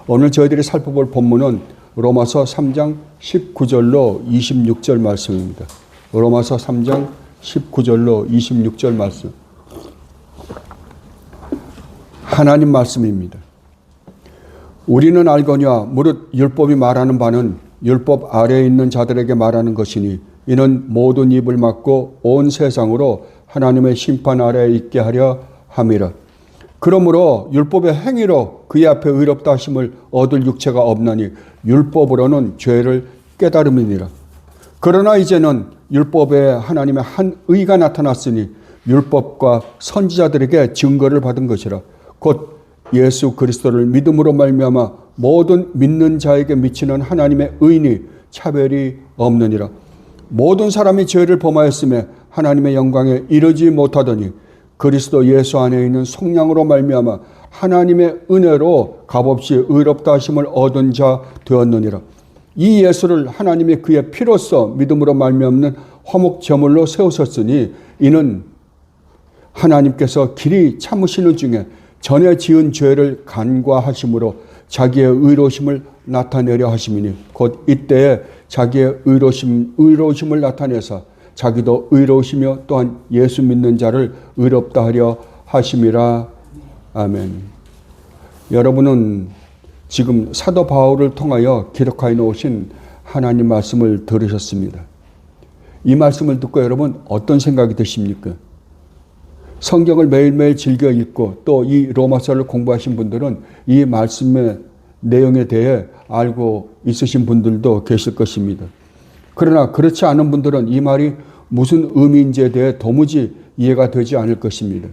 오늘 저희들이 살펴볼 본문은 로마서 3장 19절로 26절 말씀입니다. 로마서 3장 19절로 26절 말씀. 하나님 말씀입니다. 우리는 알거니와 무릇 율법이 말하는 바는 율법 아래에 있는 자들에게 말하는 것이니 이는 모든 입을 막고 온 세상으로 하나님의 심판 아래에 있게 하려 함이라. 그러므로 율법의 행위로 그의 앞에 의롭다 하심을 얻을 육체가 없나니 율법으로는 죄를 깨달음이니라. 그러나 이제는 율법에 하나님의 한 의가 나타났으니 율법과 선지자들에게 증거를 받은 것이라. 곧 예수 그리스도를 믿음으로 말미암아 모든 믿는 자에게 미치는 하나님의 의니 차별이 없느니라. 모든 사람이 죄를 범하였음에 하나님의 영광에 이르지 못하더니 그리스도 예수 안에 있는 속량으로 말미암아 하나님의 은혜로 값없이 의롭다 하심을 얻은 자 되었느니라. 이 예수를 하나님이 그의 피로써 믿음으로 말미암는 화목 제물로 세우셨으니 이는 하나님께서 길이 참으시는 중에 전에 지은 죄를 간과하심으로 자기의 의로우심을 나타내려 하심이니 곧 이때에 자기의 의로우심을 나타내사 자기도 의로우시며 또한 예수 믿는 자를 의롭다 하려 하심이라. 아멘. 여러분은 지금 사도 바울을 통하여 기록하여 놓으신 하나님 말씀을 들으셨습니다. 이 말씀을 듣고 여러분 어떤 생각이 드십니까? 성경을 매일매일 즐겨 읽고 또 이 로마서를 공부하신 분들은 이 말씀의 내용에 대해 알고 있으신 분들도 계실 것입니다. 그러나 그렇지 않은 분들은 이 말이 무슨 의미인지에 대해 도무지 이해가 되지 않을 것입니다.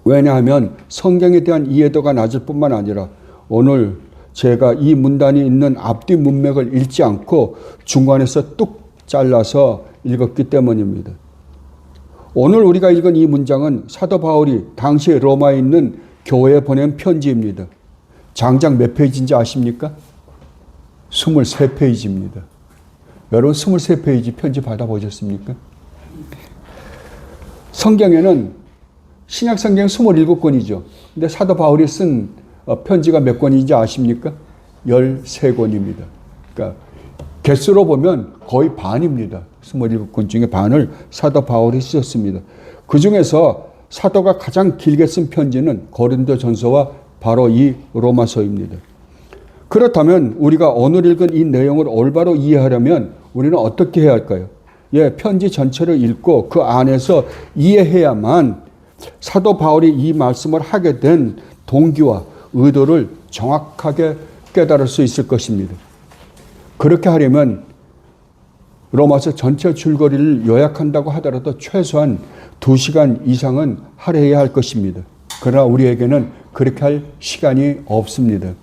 왜냐하면 성경에 대한 이해도가 낮을 뿐만 아니라 오늘 제가 이 문단이 있는 앞뒤 문맥을 읽지 않고 중간에서 뚝 잘라서 읽었기 때문입니다. 오늘 우리가 읽은 이 문장은 사도 바울이 당시 로마에 있는 교회에 보낸 편지입니다. 장작 몇 페이지인지 아십니까? 23페이지입니다. 여러분 23페이지 편지 받아보셨습니까? 성경에는 신약성경 27권이죠. 근데 사도 바울이 쓴 편지가 몇 권인지 아십니까? 13권입니다. 그러니까 개수로 보면 거의 반입니다. 27권 중에 반을 사도 바울이 쓰셨습니다. 그 중에서 사도가 가장 길게 쓴 편지는 고린도전서와 바로 이 로마서입니다. 그렇다면 우리가 오늘 읽은 이 내용을 올바로 이해하려면 우리는 어떻게 해야 할까요? 편지 전체를 읽고 그 안에서 이해해야만 사도 바울이 이 말씀을 하게 된 동기와 의도를 정확하게 깨달을 수 있을 것입니다. 그렇게 하려면 로마서 전체 줄거리를 요약한다고 하더라도 최소한 2시간 이상은 할애해야 할 것입니다. 그러나 우리에게는 그렇게 할 시간이 없습니다.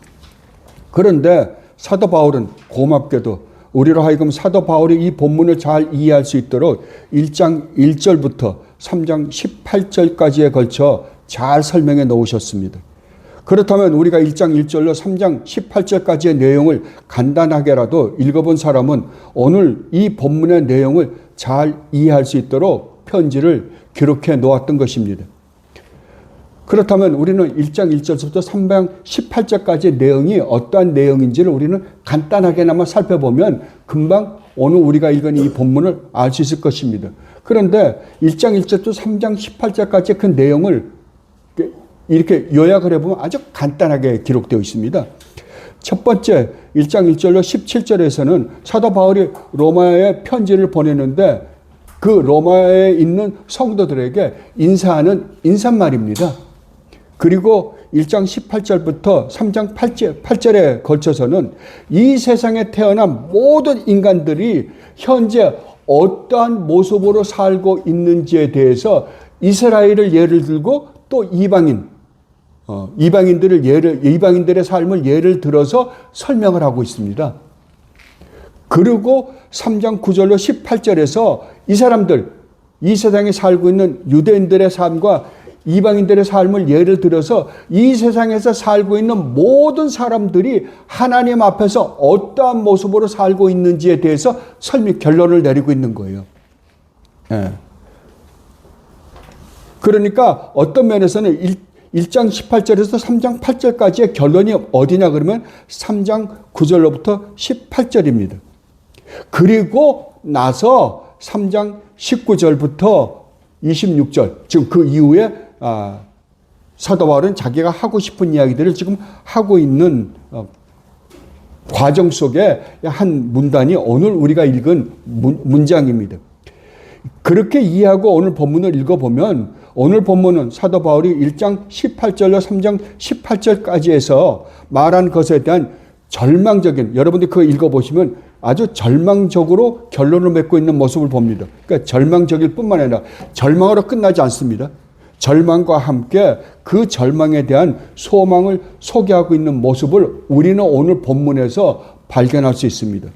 그런데 사도 바울은 고맙게도 우리로 하여금 사도 바울이 이 본문을 잘 이해할 수 있도록 1장 1절부터 3장 18절까지에 걸쳐 잘 설명해 놓으셨습니다. 그렇다면 우리가 1장 1절로 3장 18절까지의 내용을 간단하게라도 읽어본 사람은 오늘 이 본문의 내용을 잘 이해할 수 있도록 편지를 기록해 놓았던 것입니다. 그렇다면 우리는 1장 1절부터 3장 18절까지의 내용이 어떠한 내용인지를 우리는 간단하게나마 살펴보면 금방 오늘 우리가 읽은 이 본문을 알 수 있을 것입니다. 그런데 1장 1절부터 3장 18절까지의 그 내용을 이렇게 요약을 해보면 아주 간단하게 기록되어 있습니다. 첫 번째 1장 1절로 17절에서는 사도 바울이 로마에 편지를 보내는데 그 로마에 있는 성도들에게 인사하는 인사말입니다. 그리고 1장 18절부터 3장 8절에 걸쳐서는 이 세상에 태어난 모든 인간들이 현재 어떠한 모습으로 살고 있는지에 대해서 이스라엘을 예를 들고 또 이방인들의 삶을 예를 들어서 설명을 하고 있습니다. 그리고 3장 9절로 18절에서 이 사람들, 이 세상에 살고 있는 유대인들의 삶과 이방인들의 삶을 예를 들어서 이 세상에서 살고 있는 모든 사람들이 하나님 앞에서 어떠한 모습으로 살고 있는지에 대해서 결론을 내리고 있는 거예요. 그러니까 어떤 면에서는 1장 18절에서 3장 8절까지의 결론이 어디냐 그러면 3장 9절로부터 18절입니다. 그리고 나서 3장 19절부터 26절, 지금 그 이후에 사도 바울은 자기가 하고 싶은 이야기들을 지금 하고 있는 과정 속에 한 문단이 오늘 우리가 읽은 문장입니다. 그렇게 이해하고 오늘 본문을 읽어보면 오늘 본문은 사도 바울이 1장 18절로 3장 18절까지 해서 말한 것에 대한 절망적인, 여러분들이 그거 읽어보시면 아주 절망적으로 결론을 맺고 있는 모습을 봅니다. 그러니까 절망적일 뿐만 아니라 절망으로 끝나지 않습니다. 절망과 함께 그 절망에 대한 소망을 소개하고 있는 모습을 우리는 오늘 본문에서 발견할 수 있습니다.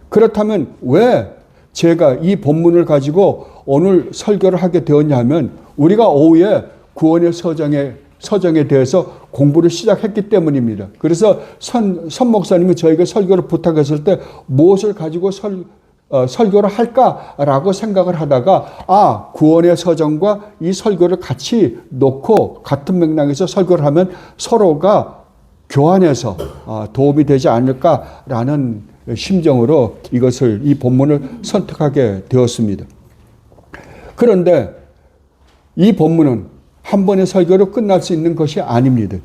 그렇다면 왜 제가 이 본문을 가지고 오늘 설교를 하게 되었냐 하면 우리가 오후에 구원의 서정에 대해서 공부를 시작했기 때문입니다. 그래서 선 목사님이 저에게 설교를 부탁했을 때 무엇을 가지고 설교를 할까라고 생각을 하다가 구원의 서정과 이 설교를 같이 놓고 같은 맥락에서 설교를 하면 서로가 교환해서 도움이 되지 않을까라는 심정으로 이 본문을 선택하게 되었습니다. 그런데 이 본문은 한 번의 설교로 끝날 수 있는 것이 아닙니다.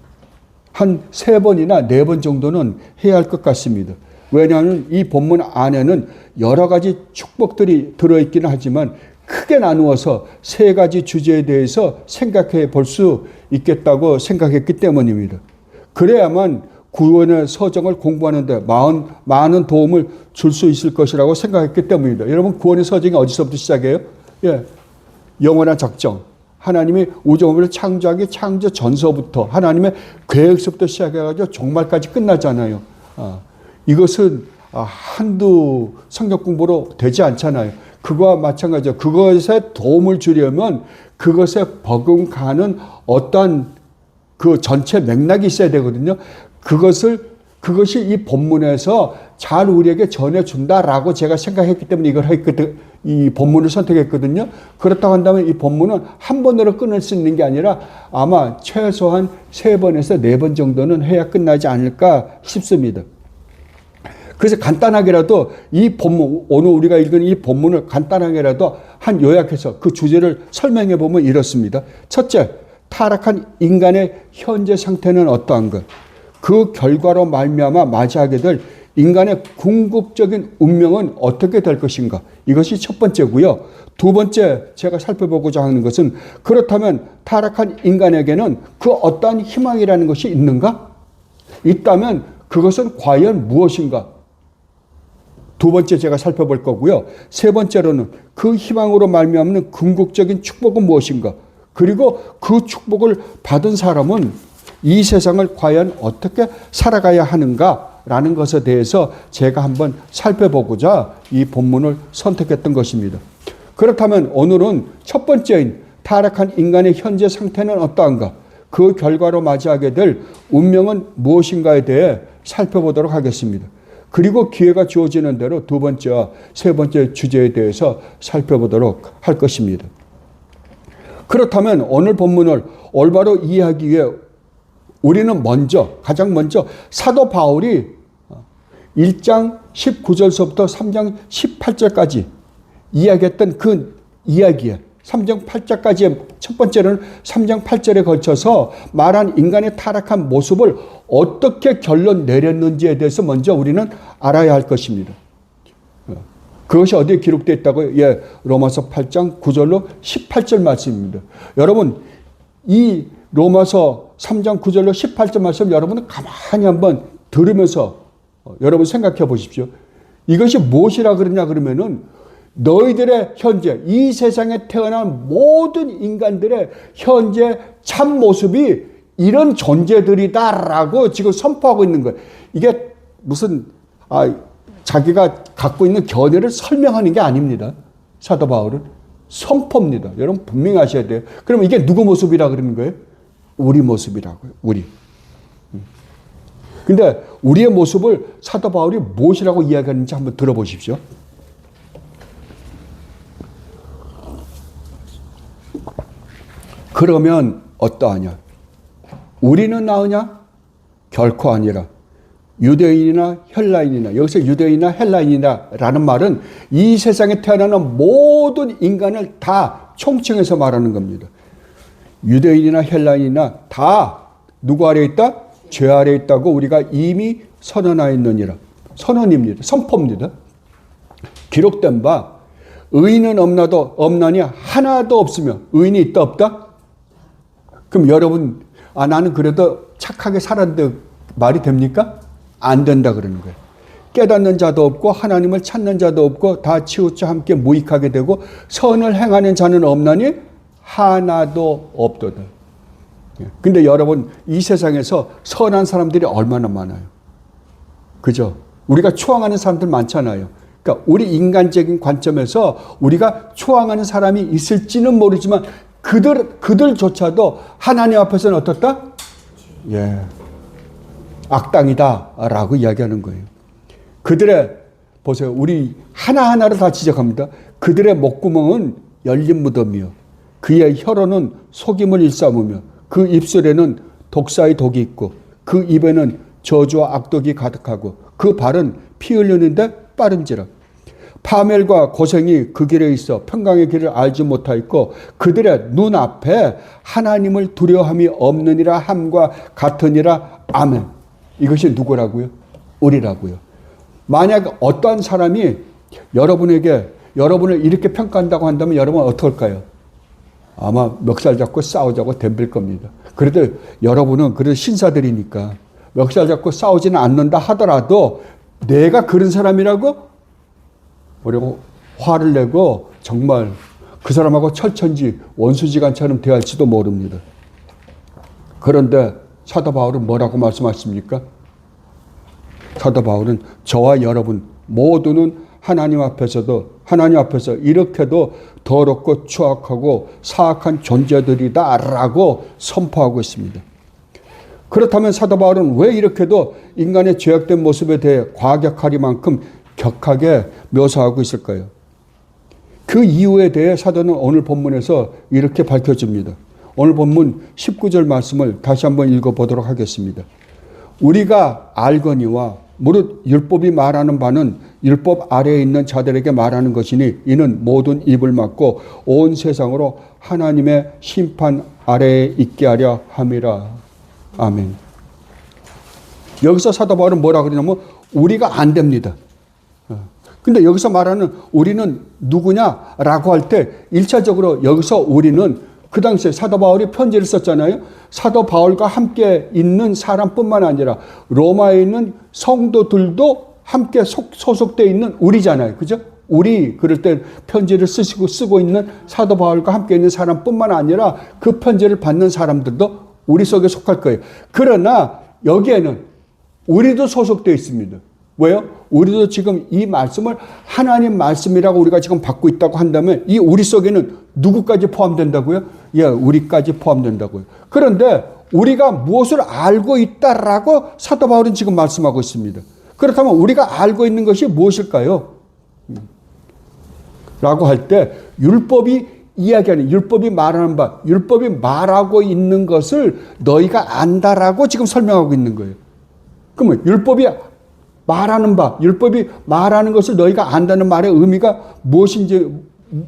한 3번이나 4번 정도는 해야 할 것 같습니다. 왜냐하면 이 본문 안에는 여러 가지 축복들이 들어있기는 하지만 크게 나누어서 3가지 주제에 대해서 생각해 볼 수 있겠다고 생각했기 때문입니다. 그래야만 구원의 서정을 공부하는 데 많은 도움을 줄 수 있을 것이라고 생각했기 때문입니다. 여러분, 구원의 서정이 어디서부터 시작해요? 영원한 작정. 하나님이 우주만물을 창조하기 창조 전서부터 하나님의 계획서부터 시작해가지고 종말까지 끝나잖아요. 이것은 한두 성경 공부로 되지 않잖아요. 그거와 마찬가지죠. 그것에 도움을 주려면 그것에 버금가는 어떤 그 전체 맥락이 있어야 되거든요. 그것이 이 본문에서 잘 우리에게 전해준다라고 제가 생각했기 때문에 이 본문을 선택했거든요. 그렇다고 한다면 이 본문은 한 번으로 끊을 수 있는 게 아니라 아마 최소한 3번에서 4번 정도는 해야 끝나지 않을까 싶습니다. 그래서 간단하게라도 이 본문, 오늘 우리가 읽은 이 본문을 간단하게라도 한 요약해서 그 주제를 설명해 보면 이렇습니다. 첫째, 타락한 인간의 현재 상태는 어떠한 것? 그 결과로 말미암아 맞이하게 될 인간의 궁극적인 운명은 어떻게 될 것인가? 이것이 첫 번째고요. 두 번째 제가 살펴보고자 하는 것은 그렇다면 타락한 인간에게는 그 어떠한 희망이라는 것이 있는가? 있다면 그것은 과연 무엇인가? 두 번째 제가 살펴볼 거고요. 세 번째로는 그 희망으로 말미암는 궁극적인 축복은 무엇인가? 그리고 그 축복을 받은 사람은 이 세상을 과연 어떻게 살아가야 하는가라는 것에 대해서 제가 한번 살펴보고자 이 본문을 선택했던 것입니다. 그렇다면 오늘은 첫 번째인 타락한 인간의 현재 상태는 어떠한가? 그 결과로 맞이하게 될 운명은 무엇인가에 대해 살펴보도록 하겠습니다. 그리고 기회가 주어지는 대로 두 번째와 세 번째 주제에 대해서 살펴보도록 할 것입니다. 그렇다면 오늘 본문을 올바로 이해하기 위해 우리는 가장 먼저 사도 바울이 1장 19절서부터 3장 18절까지 이야기했던 그 이야기에 3장 8절까지의 첫 번째는 3장 8절에 걸쳐서 말한 인간의 타락한 모습을 어떻게 결론 내렸는지에 대해서 먼저 우리는 알아야 할 것입니다. 그것이 어디에 기록되어 있다고요? 로마서 8장 9절로 18절 말씀입니다. 여러분, 이 로마서 3장 9절로 18절 말씀 여러분은 가만히 한번 들으면서 여러분 생각해 보십시오. 이것이 무엇이라 그러냐 그러면은 너희들의 현재 이 세상에 태어난 모든 인간들의 현재 참 모습이 이런 존재들이다라고 지금 선포하고 있는 거예요. 이게 무슨 자기가 갖고 있는 견해를 설명하는 게 아닙니다. 사도 바울은 선포입니다. 여러분 분명히 아셔야 돼요. 그럼 이게 누구 모습이라 그러는 거예요? 우리 모습이라고요. 우리. 근데 우리의 모습을 사도 바울이 무엇이라고 이야기하는지 한번 들어보십시오. 그러면 어떠하냐? 우리는 나으냐? 결코 아니라. 유대인이나 헬라인이나, 여기서 유대인이나 헬라인이라는 말은 이 세상에 태어나는 모든 인간을 다 총칭해서 말하는 겁니다. 유대인이나 헬라인이나 다 누구 아래에 있다? 죄 아래에 있다고 우리가 이미 선언하였느니라. 선언입니다. 선포입니다. 기록된 바 의인은 없나니 하나도 없으며 의인이 있다 없다? 그럼 여러분 나는 그래도 착하게 살았는데 말이 됩니까? 안 된다 그러는 거예요. 깨닫는 자도 없고 하나님을 찾는 자도 없고 다 치우쳐 함께 무익하게 되고 선을 행하는 자는 없나니 하나도 없도다. 근데 여러분 이 세상에서 선한 사람들이 얼마나 많아요. 그죠? 우리가 추앙하는 사람들 많잖아요. 그러니까 우리 인간적인 관점에서 우리가 추앙하는 사람이 있을지는 모르지만 그들조차도 하나님 앞에서는 어떻다? 예. 악당이다라고 이야기하는 거예요. 그들의 보세요. 우리 하나하나를 다 지적합니다. 그들의 목구멍은 열린 무덤이요. 그의 혀로는 속임을 일삼으며 그 입술에는 독사의 독이 있고 그 입에는 저주와 악독이 가득하고 그 발은 피 흘리는데 빠른지라. 파멸과 고생이 그 길에 있어 평강의 길을 알지 못하였고 그들의 눈앞에 하나님을 두려움이 없느니라 함과 같으니라. 아멘. 이것이 누구라고요? 우리라고요. 만약 어떠한 사람이 여러분을 이렇게 평가한다고 한다면 여러분은 어떨까요? 아마 멱살 잡고 싸우자고 덤빌 겁니다. 그래도 여러분은 그래도 신사들이니까 멱살 잡고 싸우지는 않는다 하더라도 내가 그런 사람이라고 뭐라고 화를 내고 정말 그 사람하고 철천지 원수지간처럼 대할지도 모릅니다. 그런데 사도 바울은 뭐라고 말씀하십니까? 사도 바울은 저와 여러분 모두는 하나님 앞에서 이렇게도 더럽고 추악하고 사악한 존재들이다라고 선포하고 있습니다. 그렇다면 사도 바울은 왜 이렇게도 인간의 죄악된 모습에 대해 과격하리만큼 격하게 묘사하고 있을까요? 그 이유에 대해 사도는 오늘 본문에서 이렇게 밝혀줍니다. 오늘 본문 19절 말씀을 다시 한번 읽어보도록 하겠습니다. 우리가 알거니와 무릇 율법이 말하는 바는 율법 아래에 있는 자들에게 말하는 것이니 이는 모든 입을 막고 온 세상으로 하나님의 심판 아래에 있게 하려 함이라. 아멘. 여기서 사도 바울은 뭐라 그러냐면 우리가 안 됩니다. 근데 여기서 말하는 우리는 누구냐라고 할 때 1차적으로 여기서 우리는 그 당시에 사도 바울이 편지를 썼잖아요. 사도 바울과 함께 있는 사람뿐만 아니라 로마에 있는 성도들도 함께 소속되어 있는 우리잖아요. 그죠? 우리 그럴 때 편지를 쓰고 있는 사도 바울과 함께 있는 사람뿐만 아니라 그 편지를 받는 사람들도 우리 속에 속할 거예요. 그러나 여기에는 우리도 소속되어 있습니다. 왜요? 우리도 지금 이 말씀을 하나님 말씀이라고 우리가 지금 받고 있다고 한다면 이 우리 속에는 누구까지 포함된다고요? 예, 우리까지 포함된다고요. 그런데 우리가 무엇을 알고 있다라고 사도 바울은 지금 말씀하고 있습니다. 그렇다면 우리가 알고 있는 것이 무엇일까요? 라고 할 때 율법이 이야기하는, 율법이 말하는 바, 율법이 말하고 있는 것을 너희가 안다라고 지금 설명하고 있는 거예요. 그러면 율법이 말하는 바, 율법이 말하는 것을 너희가 안다는 말의 의미가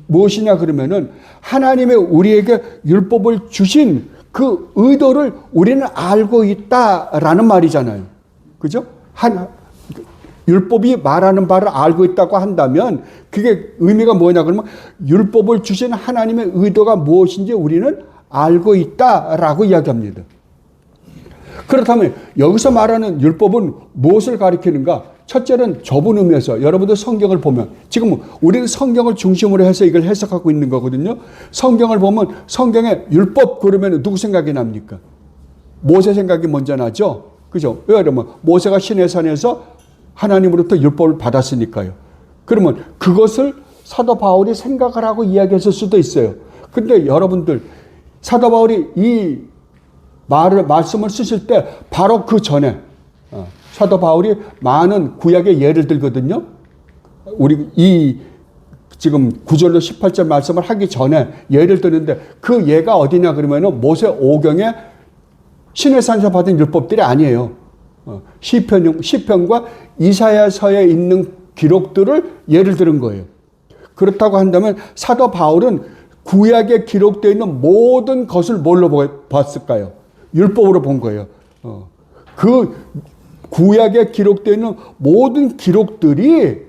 무엇이냐 그러면은 하나님의 우리에게 율법을 주신 그 의도를 우리는 알고 있다라는 말이잖아요. 그죠? 율법이 말하는 바를 알고 있다고 한다면 그게 의미가 뭐냐 그러면 율법을 주신 하나님의 의도가 무엇인지 우리는 알고 있다라고 이야기합니다. 그렇다면 여기서 말하는 율법은 무엇을 가리키는가? 첫째는 좁은 의미에서 여러분들 성경을 보면 지금 우리는 성경을 중심으로 해서 이걸 해석하고 있는 거거든요. 성경을 보면 성경에 율법 그러면 누구 생각이 납니까? 모세 생각이 먼저 나죠. 그죠? 왜 그러면 모세가 시내산에서 하나님으로부터 율법을 받았으니까요. 그러면 그것을 사도 바울이 생각을 하고 이야기했을 수도 있어요. 근데 여러분들 사도 바울이 이 말씀을 쓰실 때 바로 그 전에 사도 바울이 많은 구약의 예를 들거든요. 우리 이 지금 9절로 18절 말씀을 하기 전에 예를 드는데 그 예가 어디냐 그러면은 모세 오경의 신의 산에서 받은 율법들이 아니에요. 시편과 이사야서에 있는 기록들을 예를 들은 거예요. 그렇다고 한다면 사도 바울은 구약에 기록되어 있는 모든 것을 뭘로 봤을까요? 율법으로 본 거예요. 그 구약에 기록되어 있는 모든 기록들이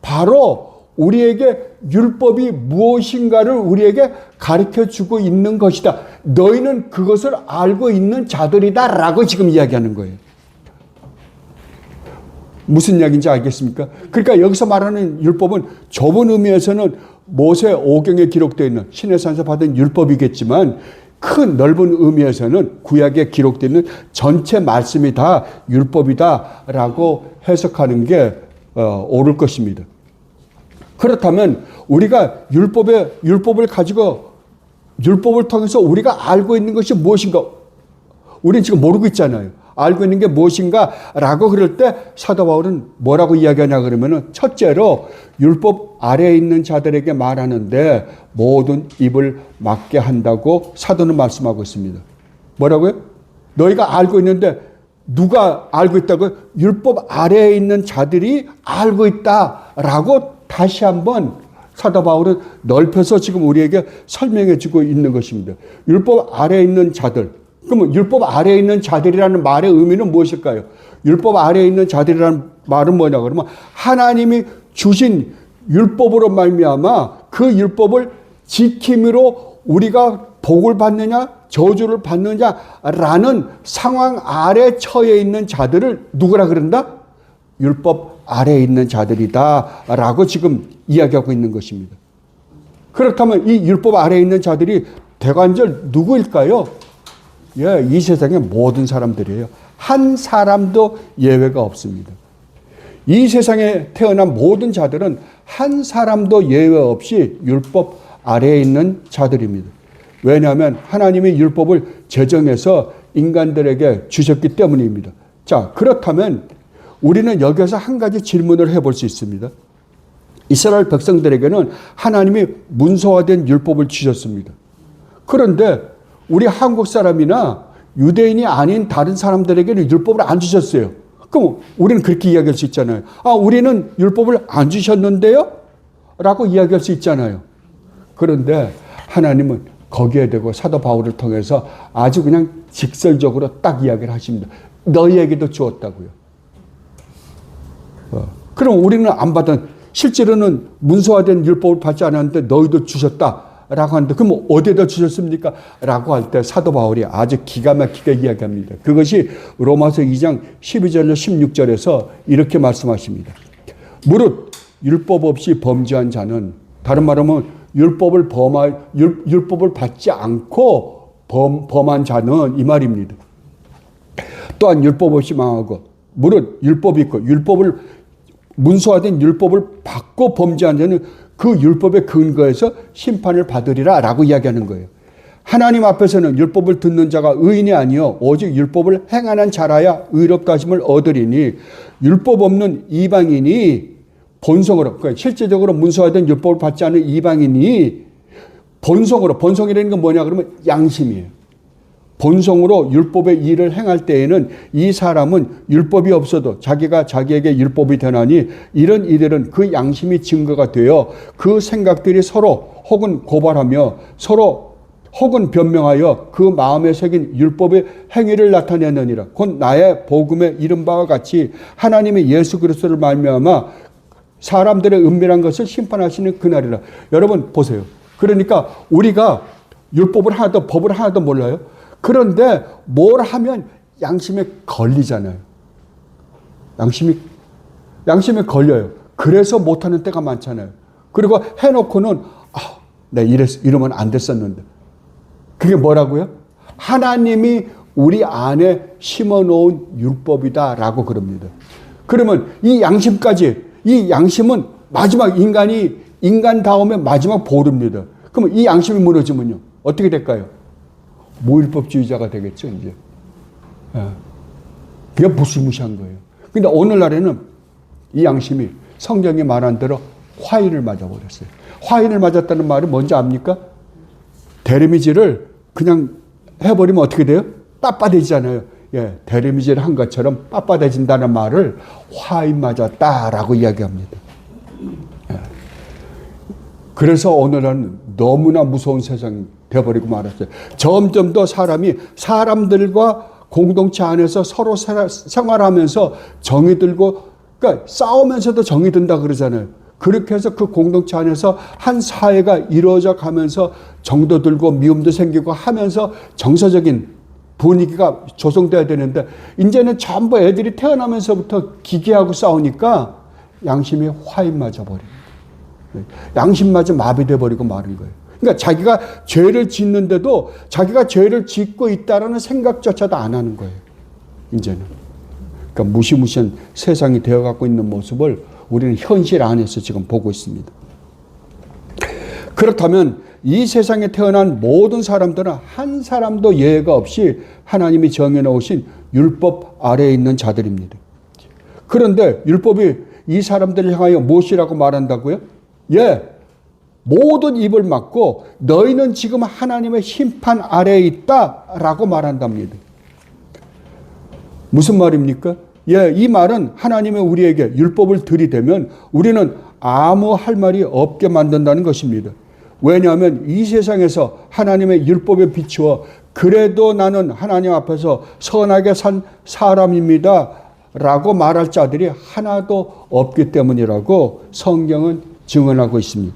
바로 우리에게 율법이 무엇인가를 우리에게 가르쳐 주고 있는 것이다. 너희는 그것을 알고 있는 자들이다 라고 지금 이야기하는 거예요. 무슨 이야기인지 알겠습니까? 그러니까 여기서 말하는 율법은 좁은 의미에서는 모세 오경에 기록되어 있는 신의 산에서 받은 율법이겠지만 큰 넓은 의미에서는 구약에 기록되어 있는 전체 말씀이 다 율법이다라고 해석하는 게 옳을 것입니다. 그렇다면 우리가 율법을 가지고 율법을 통해서 우리가 알고 있는 것이 무엇인가? 우리는 지금 모르고 있잖아요. 알고 있는 게 무엇인가라고 그럴 때 사도 바울은 뭐라고 이야기하냐 그러면은 첫째로 율법 아래에 있는 자들에게 말하는데 모든 입을 막게 한다고 사도는 말씀하고 있습니다. 뭐라고요? 너희가 알고 있는데 누가 알고 있다고요? 율법 아래에 있는 자들이 알고 있다라고 다시 한번 사도 바울은 넓혀서 지금 우리에게 설명해 주고 있는 것입니다. 율법 아래에 있는 자들. 그러면 율법 아래에 있는 자들이라는 말의 의미는 무엇일까요? 율법 아래에 있는 자들이라는 말은 뭐냐 그러면 하나님이 주신 율법으로 말미암아 그 율법을 지킴으로 우리가 복을 받느냐 저주를 받느냐라는 상황 아래 처해 있는 자들을 누구라 그런다? 율법 아래에 있는 자들이다라고 지금 이야기하고 있는 것입니다. 그렇다면 이 율법 아래에 있는 자들이 대관절 누구일까요? 예, 이 세상의 모든 사람들이에요. 한 사람도 예외가 없습니다. 이 세상에 태어난 모든 자들은 한 사람도 예외 없이 율법 아래에 있는 자들입니다. 왜냐하면 하나님이 율법을 제정해서 인간들에게 주셨기 때문입니다. 자, 그렇다면 우리는 여기서 한 가지 질문을 해볼 수 있습니다. 이스라엘 백성들에게는 하나님이 문서화된 율법을 주셨습니다. 그런데 우리 한국 사람이나 유대인이 아닌 다른 사람들에게는 율법을 안 주셨어요. 그럼 우리는 그렇게 이야기할 수 있잖아요. 아, 우리는 율법을 안 주셨는데요? 라고 이야기할 수 있잖아요. 그런데 하나님은 거기에 대고 사도 바울을 통해서 아주 그냥 직설적으로 딱 이야기를 하십니다. 너희에게도 주었다고요. 그럼 우리는 안 받은, 실제로는 문서화된 율법을 받지 않았는데 너희도 주셨다. 라고 하는데 그럼 어디에다 주셨습니까? 라고 할 때 사도 바울이 아주 기가 막히게 이야기합니다. 그것이 로마서 2장 12절로 16절에서 이렇게 말씀하십니다. 무릇 율법 없이 범죄한 자는, 다른 말하면 율법을 받지 않고 범한 자는 이 말입니다. 또한 율법 없이 망하고 무릇 율법이 있고 문서화된 율법을 받고 범죄한 자는 그 율법의 근거에서 심판을 받으리라 라고 이야기하는 거예요. 하나님 앞에서는 율법을 듣는 자가 의인이 아니요 오직 율법을 행하는 자라야 의롭다 하심을 얻으리니 율법 없는 이방인이 본성으로, 그러니까 실제적으로 문서화된 율법을 받지 않는 이방인이 본성이라는 건 뭐냐 그러면 양심이에요. 본성으로 율법의 일을 행할 때에는 이 사람은 율법이 없어도 자기가 자기에게 율법이 되나니 이런 이들은 그 양심이 증거가 되어 그 생각들이 서로 혹은 고발하며 서로 혹은 변명하여 그 마음에 새긴 율법의 행위를 나타내느니라. 곧 나의 복음에 이른 바와 같이 하나님의 예수 그리스도를 말미암아 사람들의 은밀한 것을 심판하시는 그날이라. 여러분 보세요. 그러니까 우리가 율법을 하나도 법을 하나도 몰라요. 그런데 뭘 하면 양심에 걸리잖아요. 양심에 걸려요. 그래서 못하는 때가 많잖아요. 그리고 해놓고는 내가 이러면 안 됐었는데. 그게 뭐라고요? 하나님이 우리 안에 심어놓은 율법이다라고 그럽니다. 그러면 이 양심은 마지막 인간 다음에 마지막 보루입니다. 그러면 이 양심이 무너지면요 어떻게 될까요? 무율법주의자가 되겠죠, 이제. 그게 무시무시한 거예요. 근데 오늘날에는 이 양심이 성경이 말한 대로 화인을 맞아버렸어요. 화인을 맞았다는 말은 뭔지 압니까? 데미지를 그냥 해버리면 어떻게 돼요? 빳빳해지잖아요. 예, 대리미질 한 것처럼 빳빳해진다는 말을 화인 맞았다라고 이야기합니다. 예. 그래서 오늘은 너무나 무서운 세상이 되어버리고 말았어요. 점점 더 사람이 사람들과 공동체 안에서 서로 생활하면서 정이 들고, 그러니까 싸우면서도 정이 든다 그러잖아요. 그렇게 해서 그 공동체 안에서 한 사회가 이루어져 가면서 정도 들고 미움도 생기고 하면서 정서적인 분위기가 조성돼야 되는데, 이제는 전부 애들이 태어나면서부터 기계하고 싸우니까 양심이 화인 맞아 버립니다. 양심마저 마비돼 버리고 마는 거예요. 그러니까 자기가 죄를 짓는데도 자기가 죄를 짓고 있다라는 생각조차도 안 하는 거예요. 이제는. 그러니까 무시무시한 세상이 되어가고 있는 모습을 우리는 현실 안에서 지금 보고 있습니다. 그렇다면 이 세상에 태어난 모든 사람들은 한 사람도 예외가 없이 하나님이 정해놓으신 율법 아래에 있는 자들입니다. 그런데 율법이 이 사람들을 향하여 무엇이라고 말한다고요? 예, 모든 입을 막고 너희는 지금 하나님의 심판 아래에 있다라고 말한답니다. 무슨 말입니까? 예, 이 말은 하나님이 우리에게 율법을 들이대면 우리는 아무 할 말이 없게 만든다는 것입니다. 왜냐하면 이 세상에서 하나님의 율법에 비추어 그래도 나는 하나님 앞에서 선하게 산 사람입니다 라고 말할 자들이 하나도 없기 때문이라고 성경은 증언하고 있습니다.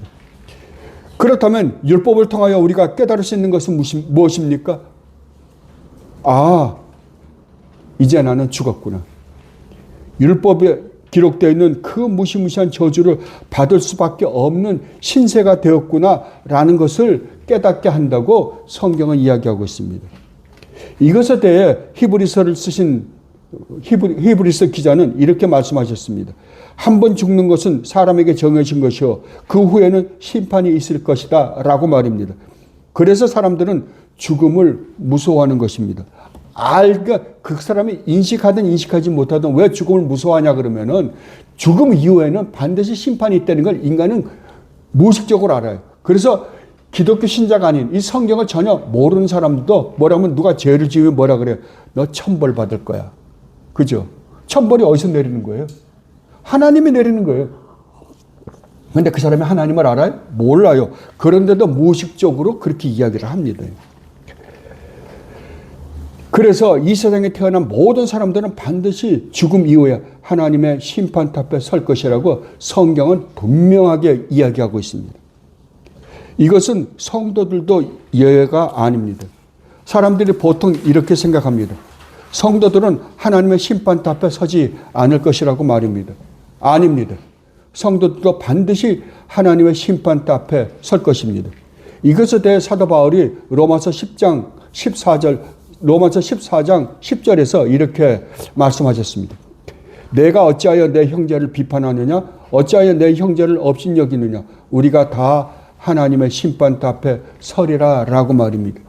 그렇다면 율법을 통하여 우리가 깨달을 수 있는 것은 무엇입니까? 아, 이제 나는 죽었구나. 율법에 기록되어 있는 그 무시무시한 저주를 받을 수밖에 없는 신세가 되었구나라는 것을 깨닫게 한다고 성경은 이야기하고 있습니다. 이것에 대해 히브리서를 쓰신 히브리서 기자는 이렇게 말씀하셨습니다. 한 번 죽는 것은 사람에게 정해진 것이요 그 후에는 심판이 있을 것이다 라고 말입니다. 그래서 사람들은 죽음을 무서워하는 것입니다. 그 사람이 인식하든 인식하지 못하든 왜 죽음을 무서워하냐 그러면은 죽음 이후에는 반드시 심판이 있다는 걸 인간은 무의식적으로 알아요. 그래서 기독교 신자가 아닌 이 성경을 전혀 모르는 사람도 뭐라면 누가 죄를 지으면 뭐라 그래요? 너 천벌 받을 거야. 그죠? 천벌이 어디서 내리는 거예요? 하나님이 내리는 거예요. 그런데 그 사람이 하나님을 알아요? 몰라요. 그런데도 무의식적으로 그렇게 이야기를 합니다. 그래서 이 세상에 태어난 모든 사람들은 반드시 죽음 이후에 하나님의 심판탑 앞에 설 것이라고 성경은 분명하게 이야기하고 있습니다. 이것은 성도들도 예외가 아닙니다. 사람들이 보통 이렇게 생각합니다. 성도들은 하나님의 심판탑 앞에 서지 않을 것이라고 말입니다. 아닙니다. 성도들도 반드시 하나님의 심판탑 앞에 설 것입니다. 이것에 대해 사도 바울이 로마서 10장 10절에서 이렇게 말씀하셨습니다. 내가 어찌하여 내 형제를 비판하느냐? 어찌하여 내 형제를 업신여기느냐? 우리가 다 하나님의 심판탑 앞에 서리라 라고 말입니다.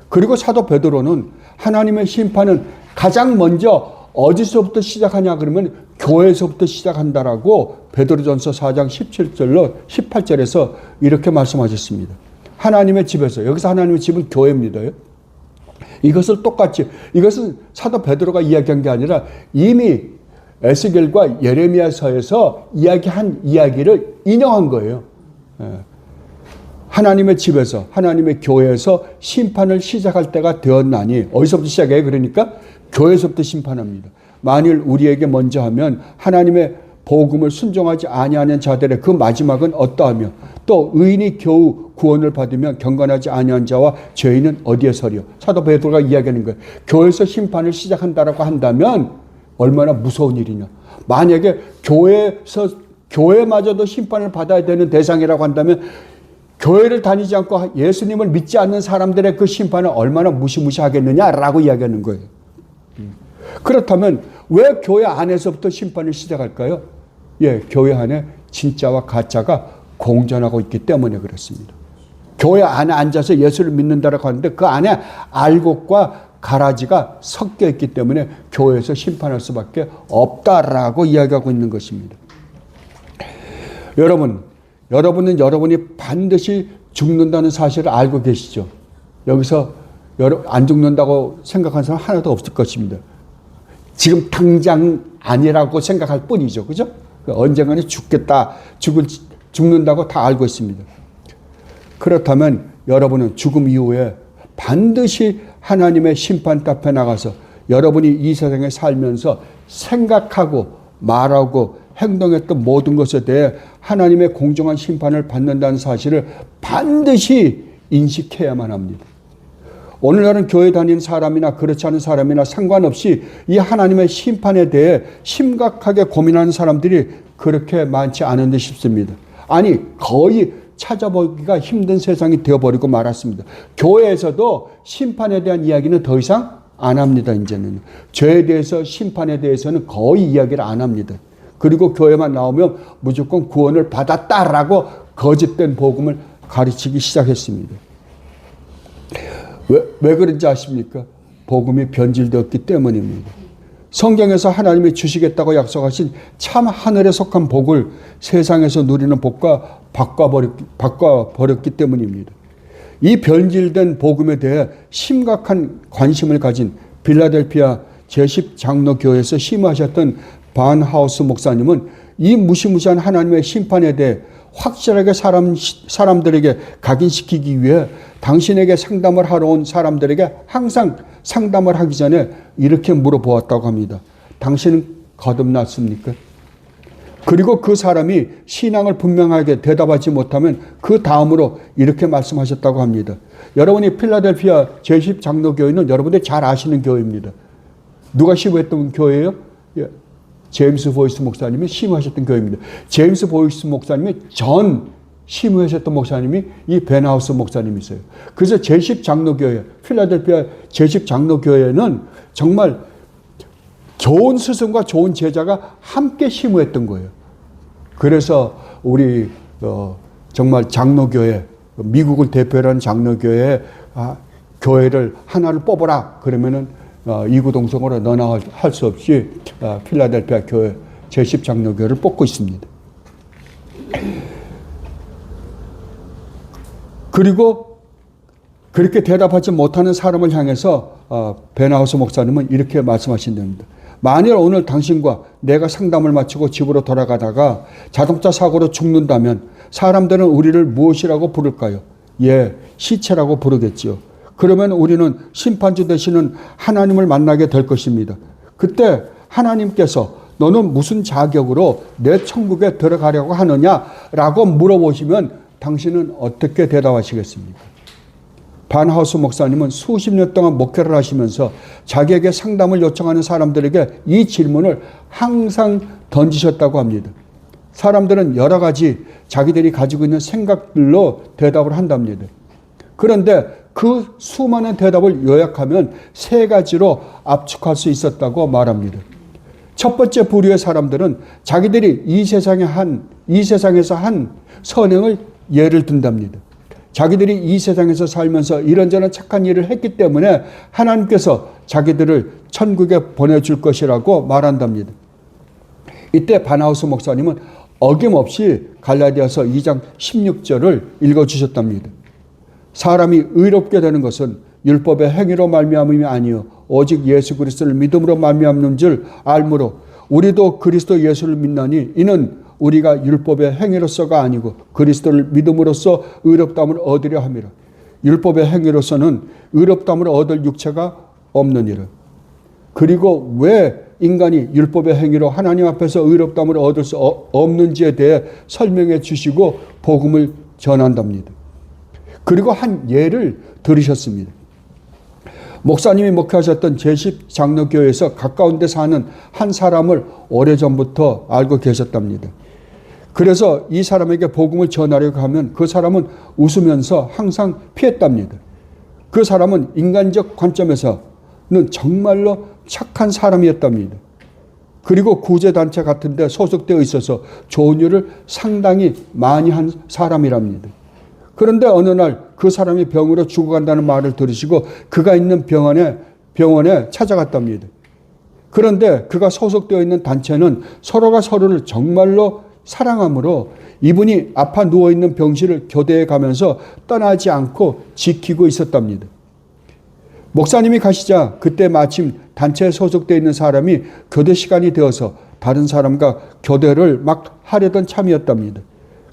그리고 사도 베드로는 하나님의 심판은 가장 먼저 어디서부터 시작하냐 그러면 교회에서부터 시작한다라고 베드로전서 4장 18절에서 이렇게 말씀하셨습니다. 하나님의 집에서, 여기서 하나님의 집은 교회입니다. 이것을 똑같이, 이것은 사도 베드로가 이야기한 게 아니라 이미 에스겔과 예레미야서에서 이야기한 이야기를 인용한 거예요. 하나님의 집에서, 하나님의 교회에서 심판을 시작할 때가 되었나니, 어디서부터 시작해요? 그러니까 교회에서부터 심판합니다. 만일 우리에게 먼저 하면 하나님의 복음을 순종하지 아니하는 자들의 그 마지막은 어떠하며 또 의인이 겨우 구원을 받으면 경건하지 아니한 자와 죄인은 어디에 서리요? 사도 베드로가 이야기하는 거예요. 교회에서 심판을 시작한다라고 한다면 얼마나 무서운 일이냐. 만약에 교회마저도 심판을 받아야 되는 대상이라고 한다면 교회를 다니지 않고 예수님을 믿지 않는 사람들의 그 심판은 얼마나 무시무시하겠느냐라고 이야기하는 거예요. 그렇다면 왜 교회 안에서부터 심판을 시작할까요? 예, 교회 안에 진짜와 가짜가 공존하고 있기 때문에 그렇습니다. 교회 안에 앉아서 예수를 믿는다라고 하는데 그 안에 알곡과 가라지가 섞여 있기 때문에 교회에서 심판할 수밖에 없다라고 이야기하고 있는 것입니다. 여러분은 여러분이 반드시 죽는다는 사실을 알고 계시죠? 여기서 안 죽는다고 생각하는 사람 하나도 없을 것입니다. 지금 당장 아니라고 생각할 뿐이죠. 그죠? 언젠가는 죽는다고 다 알고 있습니다. 그렇다면 여러분은 죽음 이후에 반드시 하나님의 심판 앞에 나가서 여러분이 이 세상에 살면서 생각하고 말하고 행동했던 모든 것에 대해 하나님의 공정한 심판을 받는다는 사실을 반드시 인식해야만 합니다. 오늘날은 교회 다니는 사람이나 그렇지 않은 사람이나 상관없이 이 하나님의 심판에 대해 심각하게 고민하는 사람들이 그렇게 많지 않은 듯 싶습니다. 아니, 거의 찾아보기가 힘든 세상이 되어버리고 말았습니다. 교회에서도 심판에 대한 이야기는 더 이상 안 합니다. 이제는 죄에 대해서, 심판에 대해서는 거의 이야기를 안 합니다. 그리고 교회만 나오면 무조건 구원을 받았다라고 거짓된 복음을 가르치기 시작했습니다. 왜 그런지 아십니까? 복음이 변질되었기 때문입니다. 성경에서 하나님이 주시겠다고 약속하신 참 하늘에 속한 복을 세상에서 누리는 복과 바꿔버렸기 때문입니다. 이 변질된 복음에 대해 심각한 관심을 가진 필라델피아 제10장로교회에서 심의하셨던 반하우스 목사님은 이 무시무시한 하나님의 심판에 대해 확실하게 사람들에게 각인시키기 위해 당신에게 상담을 하러 온 사람들에게 항상 상담을 하기 전에 이렇게 물어보았다고 합니다. 당신은 거듭났습니까? 그리고 그 사람이 신앙을 분명하게 대답하지 못하면 그 다음으로 이렇게 말씀하셨다고 합니다. 여러분이 필라델피아 제10장로교회는 여러분들이 잘 아시는 교회입니다. 누가 심의했던 교회예요? 제임스 보이스 목사님이 심의하셨던 교회입니다. 제임스 보이스 목사님이 전 심의하셨던 목사님이 이 벤하우스 목사님이세요. 그래서 제10장로교회, 필라델피아 제10장로교회는 정말 좋은 스승과 좋은 제자가 함께 심의했던 거예요. 그래서 우리 정말 장로교회, 미국을 대표로 하는 장로교회 교회를 하나를 뽑아라 그러면은 이구동성으로 너나 할 수 없이 필라델피아 교회 제10장로교회를 뽑고 있습니다. 그리고 그렇게 대답하지 못하는 사람을 향해서 벤하우스 목사님은 이렇게 말씀하신답니다. 만일 오늘 당신과 내가 상담을 마치고 집으로 돌아가다가 자동차 사고로 죽는다면 사람들은 우리를 무엇이라고 부를까요? 예, 시체라고 부르겠지요. 그러면 우리는 심판주 되시는 하나님을 만나게 될 것입니다. 그때 하나님께서 너는 무슨 자격으로 내 천국에 들어가려고 하느냐라고 물어보시면 당신은 어떻게 대답하시겠습니까? 반하우스 목사님은 수십 년 동안 목회를 하시면서 자기에게 상담을 요청하는 사람들에게 이 질문을 항상 던지셨다고 합니다. 사람들은 여러 가지 자기들이 가지고 있는 생각들로 대답을 한답니다. 그런데 그 수많은 대답을 요약하면 세 가지로 압축할 수 있었다고 말합니다. 첫 번째 부류의 사람들은 자기들이 이 세상에서 한 선행을 예를 든답니다. 자기들이 이 세상에서 살면서 이런저런 착한 일을 했기 때문에 하나님께서 자기들을 천국에 보내줄 것이라고 말한답니다. 이때 반하우스 목사님은 어김없이 갈라디아서 2장 16절을 읽어주셨답니다. 사람이 의롭게 되는 것은 율법의 행위로 말미암음이 아니요 오직 예수 그리스도를 믿음으로 말미암는 줄 알므로 우리도 그리스도 예수를 믿나니 이는 우리가 율법의 행위로서가 아니고 그리스도를 믿음으로써 의롭다함을 얻으려 함이라. 율법의 행위로서는 의롭다함을 얻을 육체가 없느니라. 그리고 왜 인간이 율법의 행위로 하나님 앞에서 의롭다함을 얻을 수 없는지에 대해 설명해 주시고 복음을 전한답니다. 그리고 한 예를 들으셨습니다. 목사님이 목회하셨던 제10장로교회에서 가까운 데 사는 한 사람을 오래전부터 알고 계셨답니다. 그래서 이 사람에게 복음을 전하려고 하면 그 사람은 웃으면서 항상 피했답니다. 그 사람은 인간적 관점에서는 정말로 착한 사람이었답니다. 그리고 구제단체 같은 데 소속되어 있어서 좋은 일을 상당히 많이 한 사람이랍니다. 그런데 어느 날 그 사람이 병으로 죽어간다는 말을 들으시고 그가 있는 병원에 찾아갔답니다. 그런데 그가 소속되어 있는 단체는 서로가 서로를 정말로 사랑함으로 이분이 아파 누워있는 병실을 교대해 가면서 떠나지 않고 지키고 있었답니다. 목사님이 가시자 그때 마침 단체에 소속되어 있는 사람이 교대 시간이 되어서 다른 사람과 교대를 막 하려던 참이었답니다.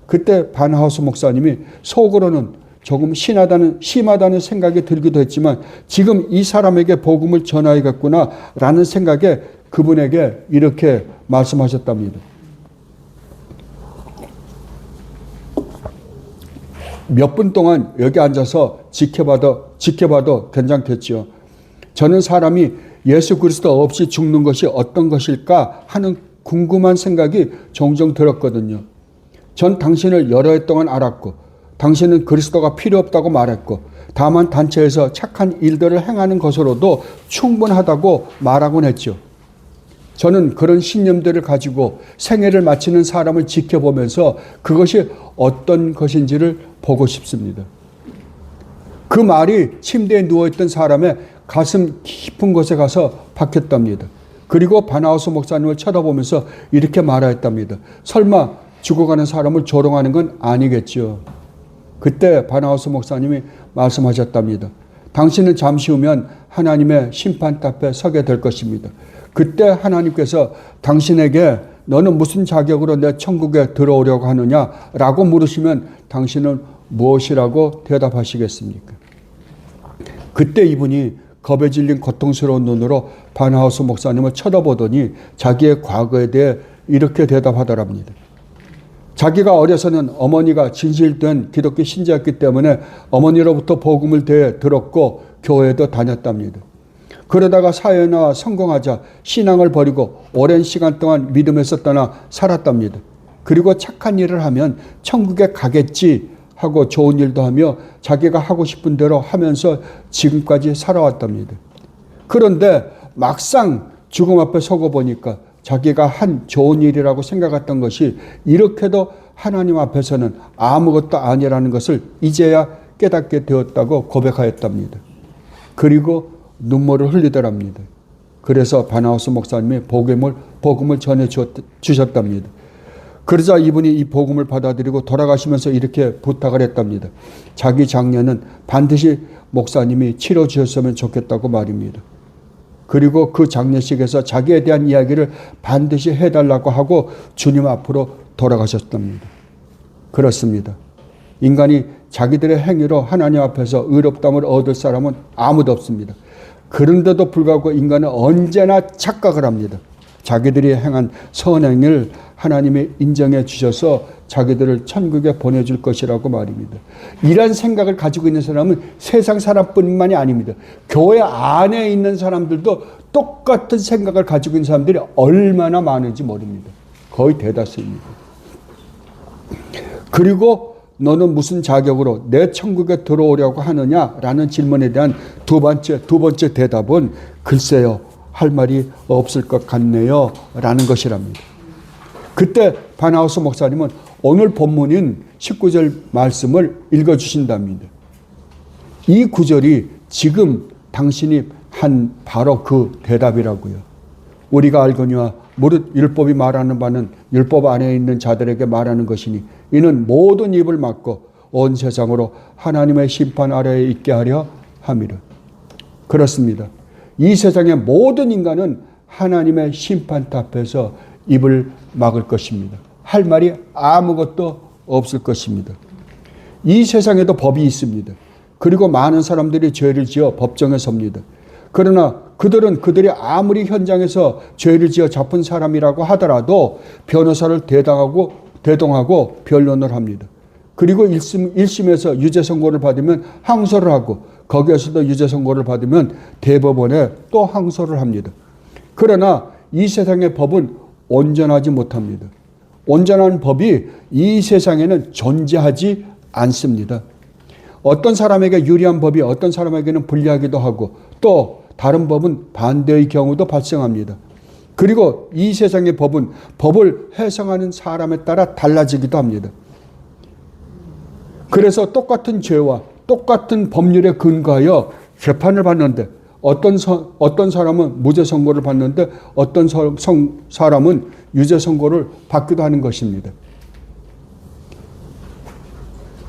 그때 반하우스 목사님이 속으로는 조금 심하다는 생각이 들기도 했지만 지금 이 사람에게 복음을 전하야겠구나 라는 생각에 그분에게 이렇게 말씀하셨답니다. 몇 분 동안 여기 앉아서 지켜봐도 괜찮겠지요. 저는 사람이 예수 그리스도 없이 죽는 것이 어떤 것일까 하는 궁금한 생각이 종종 들었거든요. 전 당신을 여러 해 동안 알았고 당신은 그리스도가 필요 없다고 말했고 다만 단체에서 착한 일들을 행하는 것으로도 충분하다고 말하곤 했죠. 저는 그런 신념들을 가지고 생애를 마치는 사람을 지켜보면서 그것이 어떤 것인지를 보고 싶습니다. 그 말이 침대에 누워있던 사람의 가슴 깊은 곳에 가서 박혔답니다. 그리고 반하우스 목사님을 쳐다보면서 이렇게 말하였답니다. 설마 죽어가는 사람을 조롱하는 건 아니겠죠. 그때 반하우스 목사님이 말씀하셨답니다. 당신은 잠시 후면 하나님의 심판 앞에 서게 될 것입니다. 그때 하나님께서 당신에게 너는 무슨 자격으로 내 천국에 들어오려고 하느냐라고 물으시면 당신은 무엇이라고 대답하시겠습니까? 그때 이분이 겁에 질린 고통스러운 눈으로 반하우스 목사님을 쳐다보더니 자기의 과거에 대해 이렇게 대답하더랍니다. 자기가 어려서는 어머니가 진실된 기독교 신자였기 때문에 어머니로부터 복음을 들었고 교회도 다녔답니다. 그러다가 사회에 나와 성공하자 신앙을 버리고 오랜 시간 동안 믿음에서 떠나 살았답니다. 그리고 착한 일을 하면 천국에 가겠지 하고 좋은 일도 하며 자기가 하고 싶은 대로 하면서 지금까지 살아왔답니다. 그런데 막상 죽음 앞에 서고 보니까 자기가 한 좋은 일이라고 생각했던 것이 이렇게도 하나님 앞에서는 아무것도 아니라는 것을 이제야 깨닫게 되었다고 고백하였답니다. 그리고 눈물을 흘리더랍니다. 그래서 반하우스 목사님이 복음을 전해 주셨답니다. 그러자 이분이 이 복음을 받아들이고 돌아가시면서 이렇게 부탁을 했답니다. 자기 장례는 반드시 목사님이 치러 주셨으면 좋겠다고 말입니다. 그리고 그 장례식에서 자기에 대한 이야기를 반드시 해달라고 하고 주님 앞으로 돌아가셨답니다. 그렇습니다. 인간이 자기들의 행위로 하나님 앞에서 의롭다함을 얻을 사람은 아무도 없습니다. 그런데도 불구하고 인간은 언제나 착각을 합니다. 자기들이 행한 선행을 하나님이 인정해 주셔서 자기들을 천국에 보내줄 것이라고 말입니다. 이런 생각을 가지고 있는 사람은 세상 사람뿐만이 아닙니다. 교회 안에 있는 사람들도 똑같은 생각을 가지고 있는 사람들이 얼마나 많은지 모릅니다. 거의 대다수입니다. 그리고 너는 무슨 자격으로 내 천국에 들어오려고 하느냐라는 질문에 대한 두 번째 대답은 글쎄요, 할 말이 없을 것 같네요 라는 것이랍니다. 그때 반하우스 목사님은 오늘 본문인 19절 말씀을 읽어주신답니다. 이 구절이 지금 당신이 한 바로 그 대답이라고요. 우리가 알거니와 무릇 율법이 말하는 바는 율법 안에 있는 자들에게 말하는 것이니 이는 모든 입을 막고 온 세상으로 하나님의 심판 아래에 있게 하려 함이라. 그렇습니다. 이 세상의 모든 인간은 하나님의 심판 앞에서 입을 막을 것입니다. 할 말이 아무것도 없을 것입니다. 이 세상에도 법이 있습니다. 그리고 많은 사람들이 죄를 지어 법정에 섭니다. 그러나 그들이 아무리 현장에서 죄를 지어 잡은 사람이라고 하더라도 변호사를 대동하고 변론을 합니다. 그리고 1심에서 유죄 선고를 받으면 항소를 하고 거기에서도 유죄 선고를 받으면 대법원에 또 항소를 합니다. 그러나 이 세상의 법은 온전하지 못합니다. 온전한 법이 이 세상에는 존재하지 않습니다. 어떤 사람에게 유리한 법이 어떤 사람에게는 불리하기도 하고 또 다른 법은 반대의 경우도 발생합니다. 그리고 이 세상의 법은 법을 해석하는 사람에 따라 달라지기도 합니다. 그래서 똑같은 죄와 똑같은 법률에 근거하여 재판을 받는데 어떤 사람은 무죄 선고를 받는데 어떤 사람은 유죄 선고를 받기도 하는 것입니다.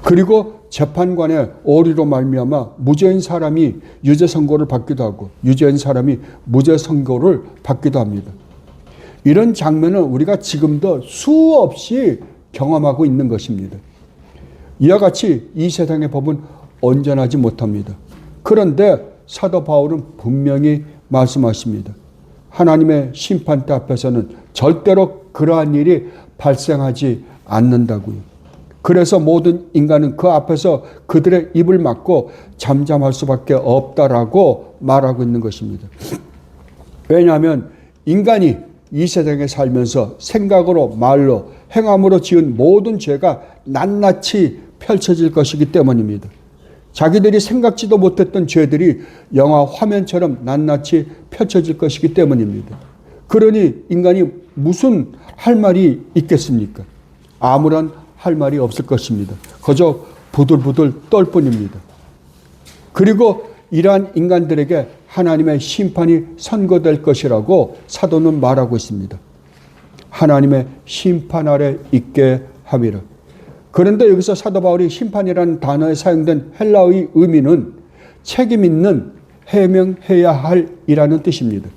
그리고 재판관의 오류로 말미암아 무죄인 사람이 유죄 선고를 받기도 하고 유죄인 사람이 무죄 선고를 받기도 합니다. 이런 장면은 우리가 지금도 수없이 경험하고 있는 것입니다. 이와 같이 이 세상의 법은 온전하지 못합니다. 그런데 사도 바울은 분명히 말씀하십니다. 하나님의 심판대 앞에서는 절대로 그러한 일이 발생하지 않는다고요. 그래서 모든 인간은 그 앞에서 그들의 입을 막고 잠잠할 수밖에 없다라고 말하고 있는 것입니다. 왜냐하면 인간이 이 세상에 살면서 생각으로 말로 행함으로 지은 모든 죄가 낱낱이 펼쳐질 것이기 때문입니다. 자기들이 생각지도 못했던 죄들이 영화 화면처럼 낱낱이 펼쳐질 것이기 때문입니다. 그러니 인간이 무슨 할 말이 있겠습니까? 아무런 할 말이 없을 것입니다. 그저 부들부들 떨 뿐입니다. 그리고 이러한 인간들에게 하나님의 심판이 선고될 것이라고 사도는 말하고 있습니다. 하나님의 심판 아래 있게 함이라. 그런데 여기서 사도 바울이 심판이라는 단어에 사용된 헬라어의 의미는 책임 있는 해명해야 할 이라는 뜻입니다.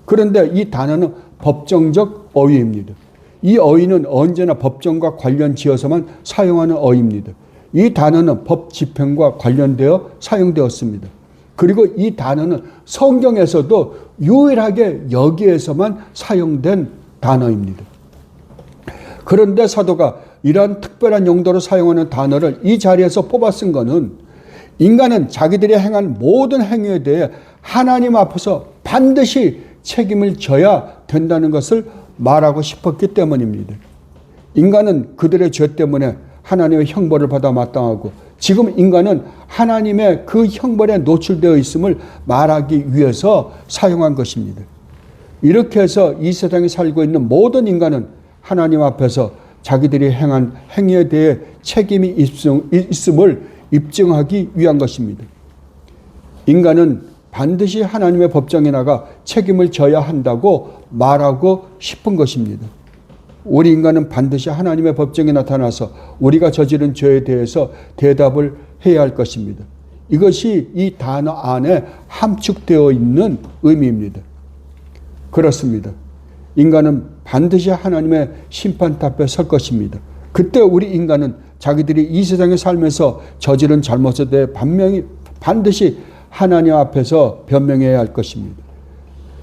그런데 이 단어는 법정적 어휘입니다. 이 어휘는 언제나 법정과 관련 지어서만 사용하는 어휘입니다. 이 단어는 법 집행과 관련되어 사용되었습니다. 그리고 이 단어는 성경에서도 유일하게 여기에서만 사용된 단어입니다. 그런데 사도가 이러한 특별한 용도로 사용하는 단어를 이 자리에서 뽑아 쓴 것은 인간은 자기들이 행한 모든 행위에 대해 하나님 앞에서 반드시 책임을 져야 된다는 것을 말하고 싶었기 때문입니다. 인간은 그들의 죄 때문에 하나님의 형벌을 받아 마땅하고 지금 인간은 하나님의 그 형벌에 노출되어 있음을 말하기 위해서 사용한 것입니다. 이렇게 해서 이 세상에 살고 있는 모든 인간은 하나님 앞에서 자기들이 행한 행위에 대해 책임이 있음을 입증하기 위한 것입니다. 인간은 반드시 하나님의 법정에 나가 책임을 져야 한다고 말하고 싶은 것입니다. 우리 인간은 반드시 하나님의 법정에 나타나서 우리가 저지른 죄에 대해서 대답을 해야 할 것입니다. 이것이 이 단어 안에 함축되어 있는 의미입니다. 그렇습니다. 인간은 반드시 하나님의 심판대 앞에 설 것입니다. 그때 우리 인간은 자기들이 이 세상에 살면서 저지른 잘못에 대해 반드시 하나님 앞에서 변명해야 할 것입니다.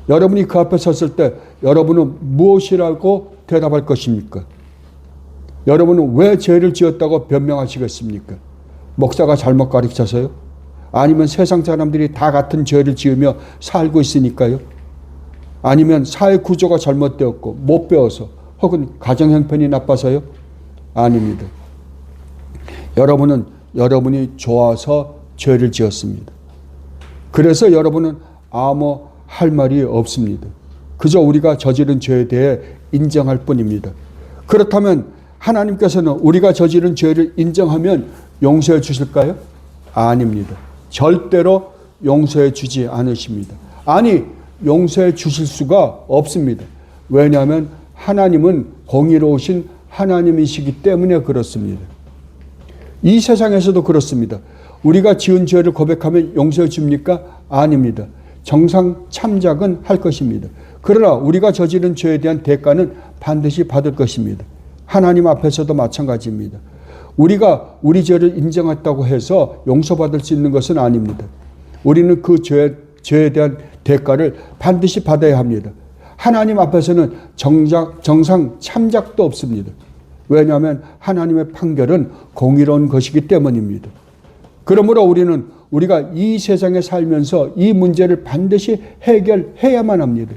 여러분이 그 앞에 섰을 때 여러분은 무엇이라고 대답할 것입니까? 여러분은 왜 죄를 지었다고 변명하시겠습니까? 목사가 잘못 가르쳐서요? 아니면 세상 사람들이 다 같은 죄를 지으며 살고 있으니까요? 아니면 사회 구조가 잘못되었고 못 배워서 혹은 가정 형편이 나빠서요? 아닙니다. 여러분은 여러분이 좋아서 죄를 지었습니다. 그래서 여러분은 아무 할 말이 없습니다. 그저 우리가 저지른 죄에 대해 인정할 뿐입니다. 그렇다면 하나님께서는 우리가 저지른 죄를 인정하면 용서해 주실까요? 아닙니다. 절대로 용서해 주지 않으십니다. 아니, 용서해 주실 수가 없습니다. 왜냐하면 하나님은 공의로우신 하나님이시기 때문에 그렇습니다. 이 세상에서도 그렇습니다. 우리가 지은 죄를 고백하면 용서해 줍니까? 아닙니다. 정상 참작은 할 것입니다. 그러나 우리가 저지른 죄에 대한 대가는 반드시 받을 것입니다. 하나님 앞에서도 마찬가지입니다. 우리가 우리 죄를 인정했다고 해서 용서받을 수 있는 것은 아닙니다. 우리는 그 죄에 대한 대가를 반드시 받아야 합니다. 하나님 앞에서는 정상 참작도 없습니다. 왜냐하면 하나님의 판결은 공의로운 것이기 때문입니다. 그러므로 우리가 이 세상에 살면서 이 문제를 반드시 해결해야만 합니다.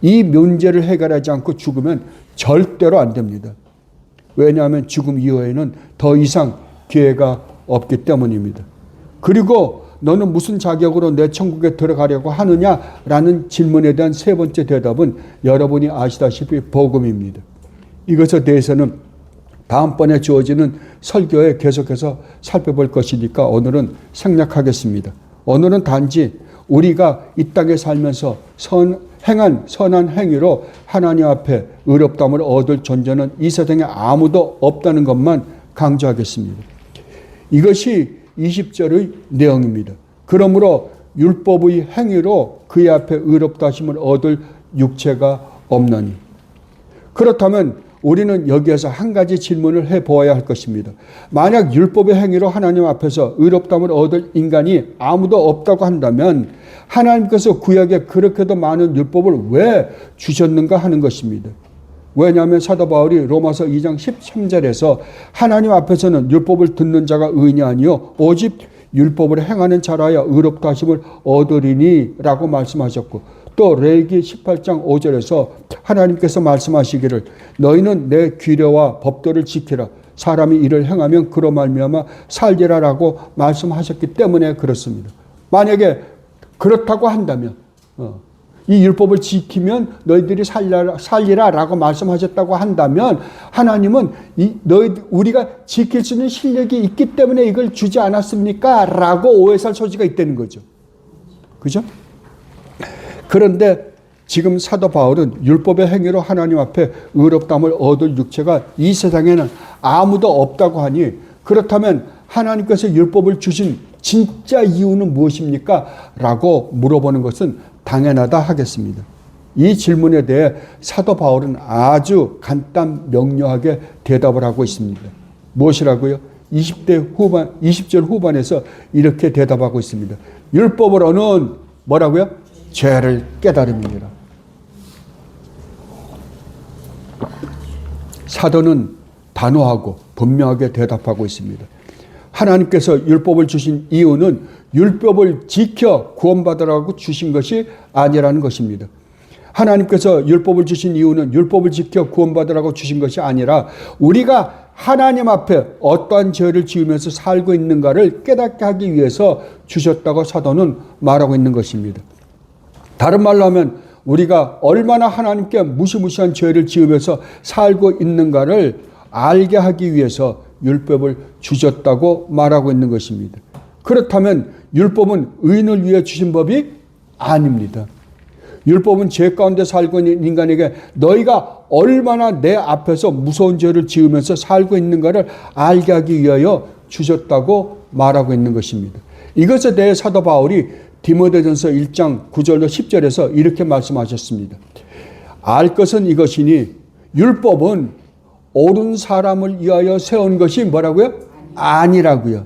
이 문제를 해결하지 않고 죽으면 절대로 안 됩니다. 왜냐하면 죽음 이후에는 더 이상 기회가 없기 때문입니다. 그리고 너는 무슨 자격으로 내 천국에 들어가려고 하느냐라는 질문에 대한 세 번째 대답은 여러분이 아시다시피 복음입니다. 이것에 대해서는 다음번에 주어지는 설교에 계속해서 살펴볼 것이니까 오늘은 생략하겠습니다. 오늘은 단지 우리가 이 땅에 살면서 행한 선한 행위로 하나님 앞에 의롭다함을 얻을 존재는 이 세상에 아무도 없다는 것만 강조하겠습니다. 이것이 20절의 내용입니다. 그러므로 율법의 행위로 그의 앞에 의롭다 하심을 얻을 육체가 없나니. 그렇다면 우리는 여기에서 한 가지 질문을 해보아야 할 것입니다. 만약 율법의 행위로 하나님 앞에서 의롭다함을 얻을 인간이 아무도 없다고 한다면 하나님께서 구약에 그렇게도 많은 율법을 왜 주셨는가 하는 것입니다. 왜냐하면 사도 바울이 로마서 2장 13절에서 하나님 앞에서는 율법을 듣는 자가 의인이 아니요 오직 율법을 행하는 자라야 의롭다 하심을 얻으리니 라고 말씀하셨고, 또 레위기 18장 5절에서 하나님께서 말씀하시기를 너희는 내 규례와 법도를 지키라. 사람이 이를 행하면 그로 말미암아 살리라 라고 말씀하셨기 때문에 그렇습니다. 만약에 그렇다고 한다면 이 율법을 지키면 너희들이 살리라 라고 말씀하셨다고 한다면 하나님은 우리가 지킬 수 있는 실력이 있기 때문에 이걸 주지 않았습니까? 라고 오해살 소지가 있다는 거죠. 그죠? 그런데 지금 사도 바울은 율법의 행위로 하나님 앞에 의롭다함을 얻을 육체가 이 세상에는 아무도 없다고 하니, 그렇다면 하나님께서 율법을 주신 진짜 이유는 무엇입니까? 라고 물어보는 것은 당연하다 하겠습니다. 이 질문에 대해 사도 바울은 아주 간단 명료하게 대답을 하고 있습니다. 무엇이라고요? 20절 후반에서 이렇게 대답하고 있습니다. 율법으로는 뭐라고요? 죄를 깨달음이니라. 사도는 단호하고 분명하게 대답하고 있습니다. 하나님께서 율법을 주신 이유는 율법을 지켜 구원받으라고 주신 것이 아니라는 것입니다. 하나님께서 율법을 주신 이유는 율법을 지켜 구원받으라고 주신 것이 아니라 우리가 하나님 앞에 어떠한 죄를 지으면서 살고 있는가를 깨닫게 하기 위해서 주셨다고 사도는 말하고 있는 것입니다. 다른 말로 하면 우리가 얼마나 하나님께 무시무시한 죄를 지으면서 살고 있는가를 알게 하기 위해서 율법을 주셨다고 말하고 있는 것입니다. 그렇다면 율법은 의인을 위해 주신 법이 아닙니다. 율법은 죄 가운데 살고 있는 인간에게 너희가 얼마나 내 앞에서 무서운 죄를 지으면서 살고 있는가를 알게 하기 위하여 주셨다고 말하고 있는 것입니다. 이것에 대해 사도 바울이 디모데전서 1장 9절로 10절에서 이렇게 말씀하셨습니다. 알 것은 이것이니 율법은 옳은 사람을 위하여 세운 것이 뭐라고요? 아니라고요.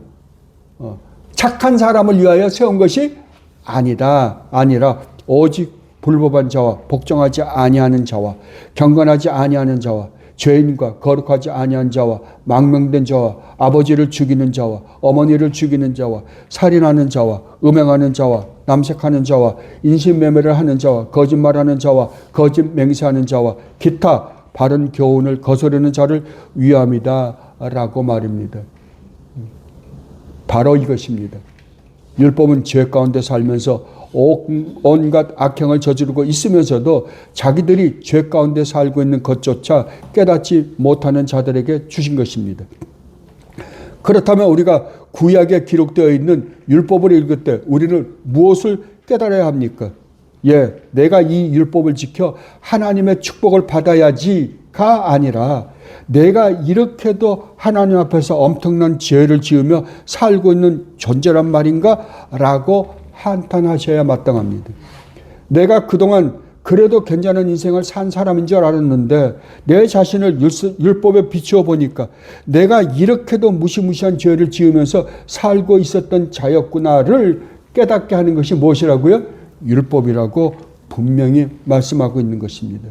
착한 사람을 위하여 세운 것이 아니라 오직 불법한 자와 복종하지 아니하는 자와 경건하지 아니하는 자와 죄인과 거룩하지 아니한 자와 망명된 자와 아버지를 죽이는 자와 어머니를 죽이는 자와 살인하는 자와 음행하는 자와 남색하는 자와 인신매매를 하는 자와 거짓말하는 자와 거짓 맹세하는 자와 기타 바른 교훈을 거스르는 자를 위함이다 라고 말입니다. 바로 이것입니다. 율법은 죄 가운데 살면서 온갖 악행을 저지르고 있으면서도 자기들이 죄 가운데 살고 있는 것조차 깨닫지 못하는 자들에게 주신 것입니다. 그렇다면 우리가 구약에 기록되어 있는 율법을 읽을 때 우리는 무엇을 깨달아야 합니까? 내가 이 율법을 지켜 하나님의 축복을 받아야지가 아니라 내가 이렇게도 하나님 앞에서 엄청난 죄를 지으며 살고 있는 존재란 말인가? 라고 한탄하셔야 마땅합니다. 내가 그동안 그래도 괜찮은 인생을 산 사람인 줄 알았는데 내 자신을 율법에 비추어 보니까 내가 이렇게도 무시무시한 죄를 지으면서 살고 있었던 자였구나를 깨닫게 하는 것이 무엇이라고요? 율법이라고 분명히 말씀하고 있는 것입니다.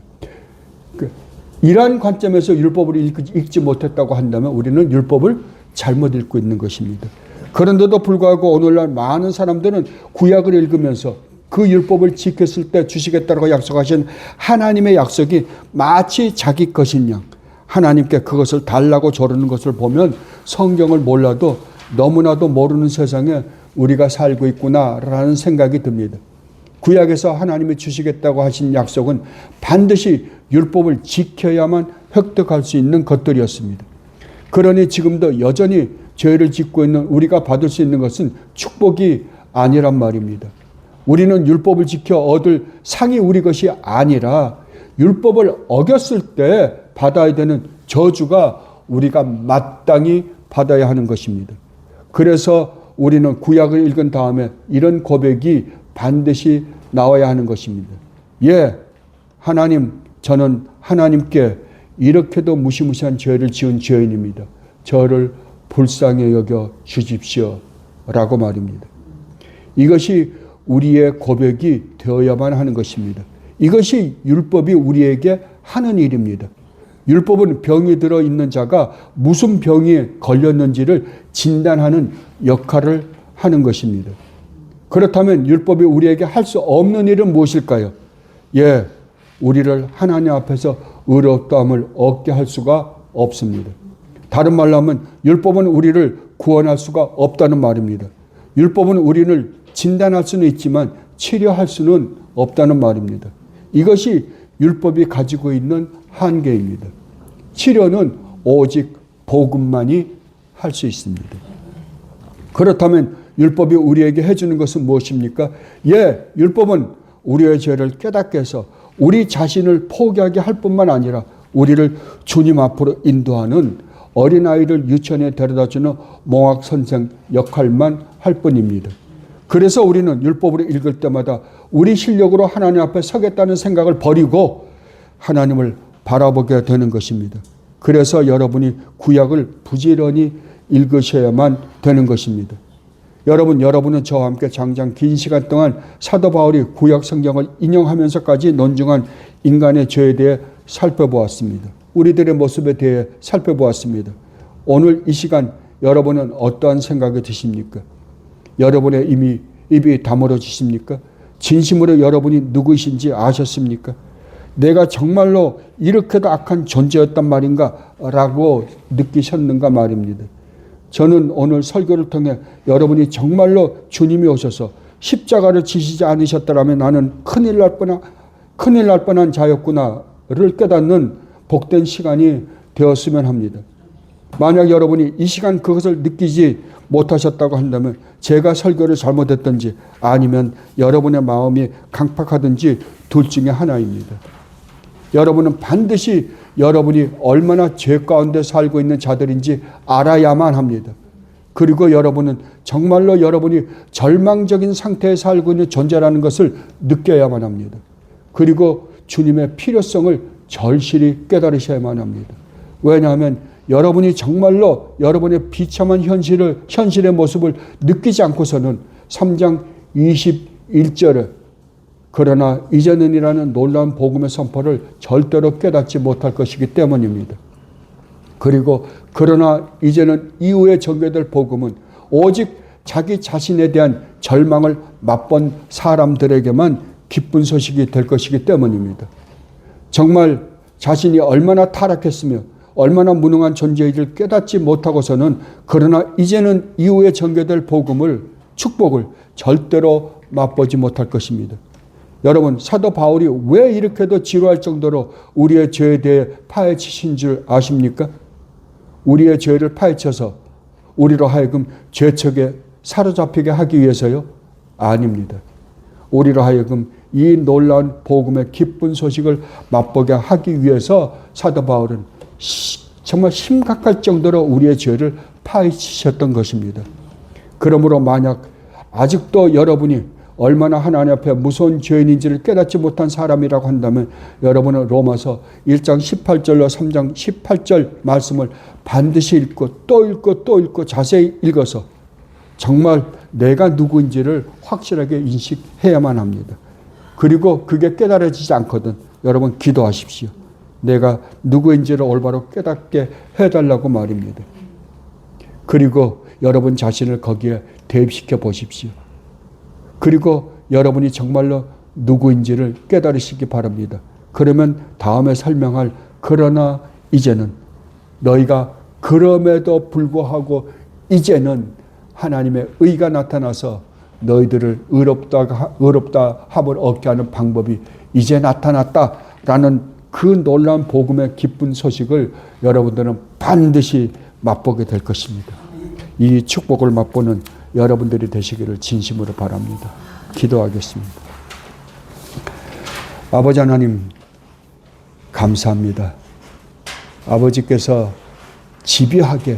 이러한 관점에서 율법을 읽지 못했다고 한다면 우리는 율법을 잘못 읽고 있는 것입니다. 그런데도 불구하고 오늘날 많은 사람들은 구약을 읽으면서 그 율법을 지켰을 때 주시겠다고 약속하신 하나님의 약속이 마치 자기 것인 양 하나님께 그것을 달라고 조르는 것을 보면 성경을 몰라도 너무나도 모르는 세상에 우리가 살고 있구나라는 생각이 듭니다. 구약에서 하나님이 주시겠다고 하신 약속은 반드시 율법을 지켜야만 획득할 수 있는 것들이었습니다. 그러니 지금도 여전히 죄를 짓고 있는 우리가 받을 수 있는 것은 축복이 아니란 말입니다. 우리는 율법을 지켜 얻을 상이 우리 것이 아니라 율법을 어겼을 때 받아야 되는 저주가 우리가 마땅히 받아야 하는 것입니다. 그래서 우리는 구약을 읽은 다음에 이런 고백이 반드시 나와야 하는 것입니다. 예, 하나님, 저는 하나님께 이렇게도 무시무시한 죄를 지은 죄인입니다. 저를 불쌍히 여겨 주십시오. 라고 말입니다. 이것이 우리의 고백이 되어야만 하는 것입니다. 이것이 율법이 우리에게 하는 일입니다. 율법은 병이 들어있는 자가 무슨 병이 걸렸는지를 진단하는 역할을 하는 것입니다. 그렇다면 율법이 우리에게 할 수 없는 일은 무엇일까요? 예, 우리를 하나님 앞에서 의롭다함을 얻게 할 수가 없습니다. 다른 말로 하면 율법은 우리를 구원할 수가 없다는 말입니다. 율법은 우리를 진단할 수는 있지만 치료할 수는 없다는 말입니다. 이것이 율법이 가지고 있는 한계입니다. 치료는 오직 복음만이 할 수 있습니다. 그렇다면 율법이 우리에게 해주는 것은 무엇입니까? 예, 율법은 우리의 죄를 깨닫게 해서 우리 자신을 포기하게 할 뿐만 아니라 우리를 주님 앞으로 인도하는 어린아이를 유치원에 데려다주는 몽학 선생 역할만 할 뿐입니다. 그래서 우리는 율법을 읽을 때마다 우리 실력으로 하나님 앞에 서겠다는 생각을 버리고 하나님을 바라보게 되는 것입니다. 그래서 여러분이 구약을 부지런히 읽으셔야만 되는 것입니다. 여러분은 저와 함께 장장 긴 시간 동안 사도 바울이 구약 성경을 인용하면서까지 논증한 인간의 죄에 대해 살펴보았습니다. 우리들의 모습에 대해 살펴보았습니다. 오늘 이 시간 여러분은 어떠한 생각이 드십니까? 여러분의 이미 입이 다물어지십니까? 진심으로 여러분이 누구이신지 아셨습니까? 내가 정말로 이렇게도 악한 존재였단 말인가? 라고 느끼셨는가 말입니다. 저는 오늘 설교를 통해 여러분이 정말로 주님이 오셔서 십자가를 지시지 않으셨더라면 나는 큰일 날 뻔한 자였구나를 깨닫는 복된 시간이 되었으면 합니다. 만약 여러분이 이 시간 그것을 느끼지 못하셨다고 한다면 제가 설교를 잘못했든지 아니면 여러분의 마음이 강팍하든지 둘 중에 하나입니다. 여러분은 반드시 여러분이 얼마나 죄 가운데 살고 있는 자들인지 알아야만 합니다. 그리고 여러분은 정말로 여러분이 절망적인 상태에 살고 있는 존재라는 것을 느껴야만 합니다. 그리고 주님의 필요성을 절실히 깨달으셔야만 합니다. 왜냐하면 여러분이 정말로 여러분의 비참한 현실의 모습을 느끼지 않고서는 3장 21절에 그러나 이제는이라는 놀라운 복음의 선포를 절대로 깨닫지 못할 것이기 때문입니다. 그리고 그러나 이제는 이후에 전개될 복음은 오직 자기 자신에 대한 절망을 맛본 사람들에게만 기쁜 소식이 될 것이기 때문입니다. 정말 자신이 얼마나 타락했으며 얼마나 무능한 존재인지를 깨닫지 못하고서는 그러나 이제는 이후에 전개될 복음을 축복을 절대로 맛보지 못할 것입니다. 여러분, 사도 바울이 왜 이렇게도 지루할 정도로 우리의 죄에 대해 파헤치신 줄 아십니까? 우리의 죄를 파헤쳐서 우리로 하여금 죄책에 사로잡히게 하기 위해서요? 아닙니다. 우리로 하여금 이 놀라운 복음의 기쁜 소식을 맛보게 하기 위해서 사도 바울은 정말 심각할 정도로 우리의 죄를 파헤치셨던 것입니다. 그러므로 만약 아직도 여러분이 얼마나 하나님 앞에 무서운 죄인인지를 깨닫지 못한 사람이라고 한다면 여러분은 로마서 1장 18절로 3장 18절 말씀을 반드시 읽고 또 읽고 또 읽고 자세히 읽어서 정말 내가 누구인지를 확실하게 인식해야만 합니다. 그리고 그게 깨달아지지 않거든 여러분 기도하십시오. 내가 누구인지를 올바로 깨닫게 해달라고 말입니다. 그리고 여러분 자신을 거기에 대입시켜 보십시오. 그리고 여러분이 정말로 누구인지를 깨달으시기 바랍니다. 그러면 다음에 설명할 그러나 이제는 너희가 그럼에도 불구하고 이제는 하나님의 의가 나타나서 너희들을 의롭다 함을 얻게 하는 방법이 이제 나타났다라는 그 놀라운 복음의 기쁜 소식을 여러분들은 반드시 맛보게 될 것입니다. 이 축복을 맛보는 여러분들이 되시기를 진심으로 바랍니다. 기도하겠습니다. 아버지 하나님 감사합니다. 아버지께서 집요하게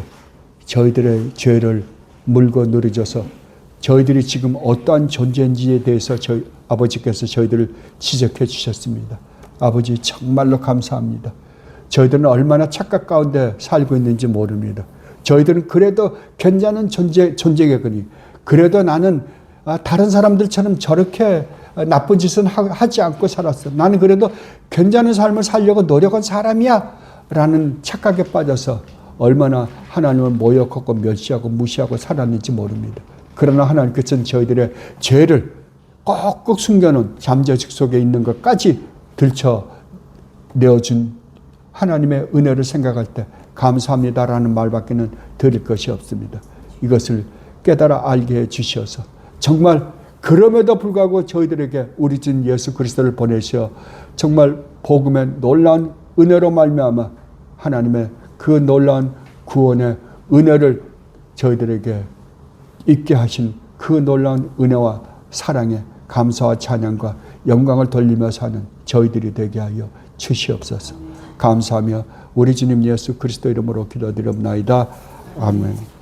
저희들의 죄를 물고 늘어져서 저희들이 지금 어떠한 존재인지에 대해서 아버지께서 저희들을 지적해 주셨습니다. 아버지 정말로 감사합니다. 저희들은 얼마나 착각 가운데 살고 있는지 모릅니다. 저희들은 그래도 괜찮은 존재겠거니 그래도 나는 다른 사람들처럼 저렇게 나쁜 짓은 하지 않고 살았어. 나는 그래도 괜찮은 삶을 살려고 노력한 사람이야 라는 착각에 빠져서 얼마나 하나님을 모욕하고 멸시하고 무시하고 살았는지 모릅니다. 그러나 하나님께서는 저희들의 죄를 꼭꼭 숨겨놓은 잠재적 속에 있는 것까지 들춰내어준 하나님의 은혜를 생각할 때 감사합니다라는 말밖에는 드릴 것이 없습니다. 이것을 깨달아 알게 해주셔서 정말 그럼에도 불구하고 저희들에게 우리 주 예수 그리스도를 보내셔 정말 복음의 놀라운 은혜로 말미암아 하나님의 그 놀라운 구원의 은혜를 저희들에게 있게 하신 그 놀라운 은혜와 사랑에 감사와 찬양과 영광을 돌리며 사는 저희들이 되게 하여 주시옵소서. 감사하며 우리 주님 예수 그리스도 이름으로 기도드립나이다. 아멘.